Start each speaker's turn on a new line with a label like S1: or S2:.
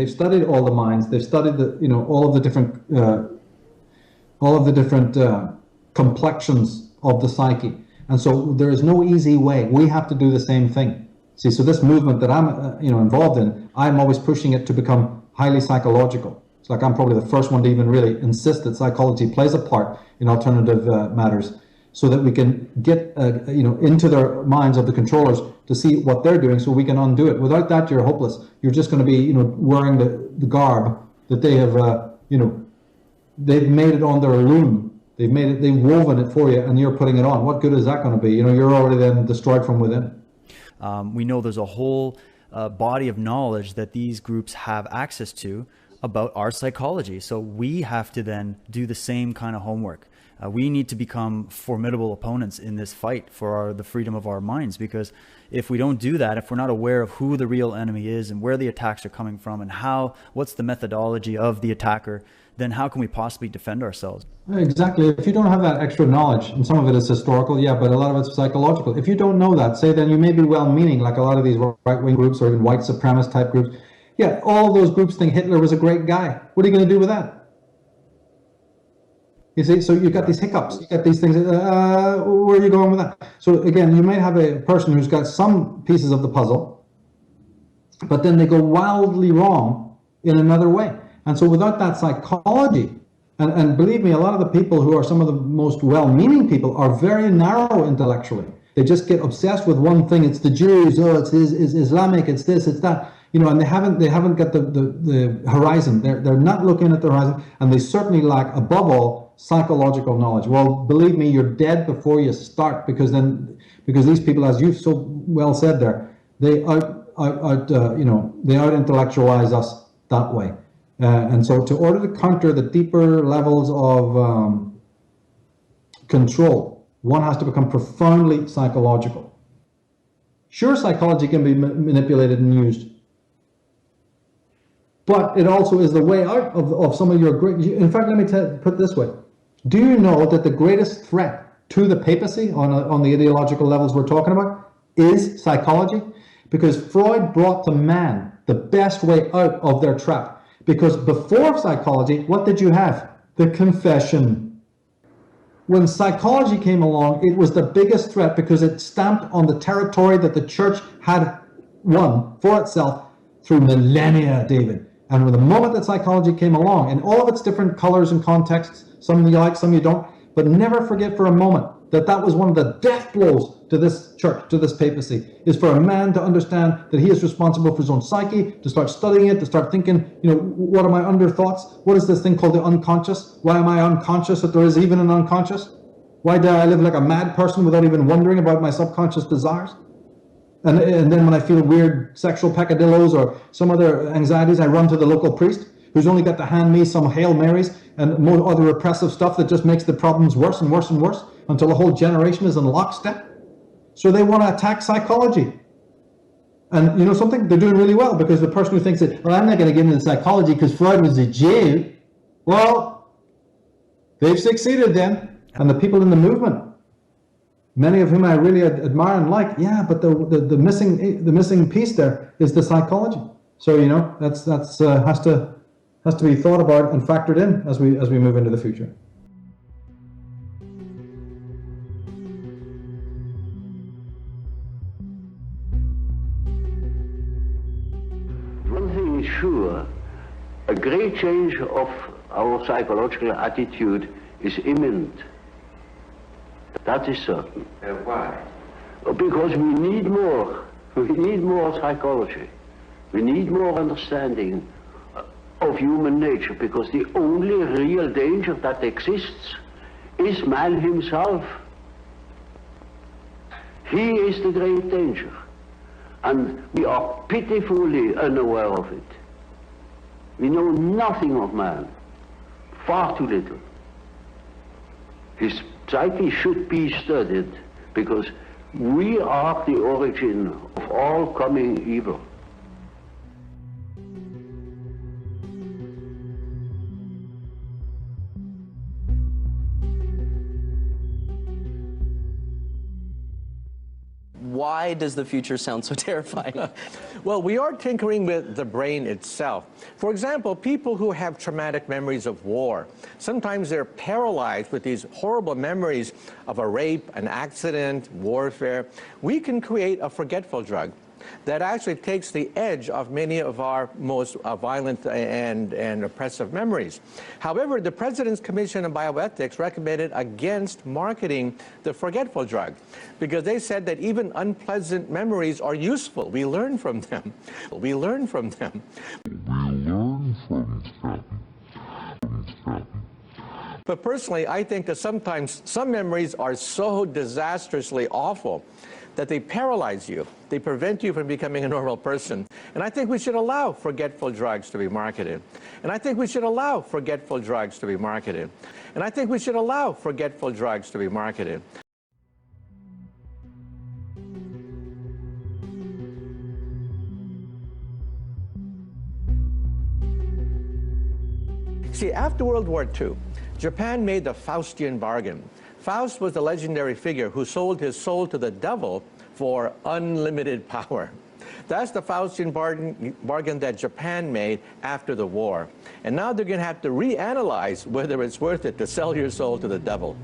S1: They've studied all the minds. They've studied all of the different complexions of the psyche. And so there is no easy way. We have to do the same thing. See, so this movement that I'm involved in, I'm always pushing it to become highly psychological. It's like I'm probably the first one to even really insist that psychology plays a part in alternative matters, so that we can get into their minds of the controllers to see what they're doing, so we can undo it. Without that, you're hopeless. You're just going to be wearing the garb that they have they've made it on their loom. They've woven it for you, and you're putting it on. What good is that going to be? You're already then destroyed from within.
S2: We know there's a whole body of knowledge that these groups have access to about our psychology. So we have to then do the same kind of homework. We need to become formidable opponents in this fight for the freedom of our minds, because if we don't do that, if we're not aware of who the real enemy is and where the attacks are coming from and what's the methodology of the attacker, then how can we possibly defend ourselves?
S1: Exactly. If you don't have that extra knowledge, and some of it is historical, yeah, but a lot of it's psychological. If you don't know that, say, then you may be well-meaning, like a lot of these right-wing groups or even white supremacist type groups. Yeah, all those groups think Hitler was a great guy. What are you going to do with that? You see, so you've got these hiccups, you got these things, where are you going with that? So again, you might have a person who's got some pieces of the puzzle, but then they go wildly wrong in another way. And so without that psychology, and believe me, a lot of the people who are some of the most well-meaning people are very narrow intellectually. They just get obsessed with one thing. It's the Jews, it's Islamic, it's this, it's that. And they haven't got the horizon. They're not looking at the horizon, and they certainly lack, above all, psychological knowledge. Well, believe me, you're dead before you start, because these people, as you've so well said there, they out intellectualize us that way. And so, to order to counter the deeper levels of control, one has to become profoundly psychological. Sure, psychology can be manipulated and used, but it also is the way out of some of your great... In fact, let me put it this way. Do you know that the greatest threat to the papacy on the ideological levels we're talking about is psychology? Because Freud brought to man the best way out of their trap. Because before psychology, what did you have? The confession. When psychology came along, it was the biggest threat, because it stamped on the territory that the church had won for itself through millennia, David. And with the moment that psychology came along, in all of its different colors and contexts, some you like, some you don't, but never forget for a moment that was one of the death blows to this church, to this papacy, is for a man to understand that he is responsible for his own psyche, to start studying it, to start thinking, what are my under thoughts? What is this thing called the unconscious? Why am I unconscious that there is even an unconscious? Why do I live like a mad person without even wondering about my subconscious desires? And then when I feel weird sexual peccadillos or some other anxieties, I run to the local priest, who's only got to hand me some Hail Marys and more other repressive stuff that just makes the problems worse and worse and worse, until a whole generation is in lockstep. So they want to attack psychology. And you know something? They're doing really well, because the person who thinks that, well, I'm not going to get into psychology because Freud was a Jew, well, they've succeeded then. And the people in the movement, many of whom I really admire and like, yeah, but the missing piece there is the psychology. So that's has to be thought about and factored in as we move into the future.
S3: One thing is sure, a great change of our psychological attitude is imminent. That is certain.
S4: Why?
S3: Because we need more. We need more psychology. We need more understanding of human nature, because the only real danger that exists is man himself. He is the great danger, and we are pitifully unaware of it. We know nothing of man, far too little. His psyche should be studied, because we are the origin of all coming evil.
S4: why does the future sound so terrifying?
S5: Well, we are tinkering with the brain itself. For example, people who have traumatic memories of war, sometimes they're paralyzed with these horrible memories of a rape, an accident, warfare. We can create a forgetful drug that actually takes the edge of many of our most violent and oppressive memories. However, the President's Commission on Bioethics recommended against marketing the forgetful drug because they said that even unpleasant memories are useful. We learn from them. We learn from them. But personally, I think that sometimes some memories are so disastrously awful that they paralyze you. They prevent you from becoming a normal person. And I think we should allow forgetful drugs to be marketed. And I think we should allow forgetful drugs to be marketed. And I think we should allow forgetful drugs to be marketed. See, after World War II, Japan made the Faustian bargain. Faust was the legendary figure who sold his soul to the devil for unlimited power. That's the Faustian bargain that Japan made after the war. And now they're going to have to reanalyze whether it's worth it to sell your soul to the devil.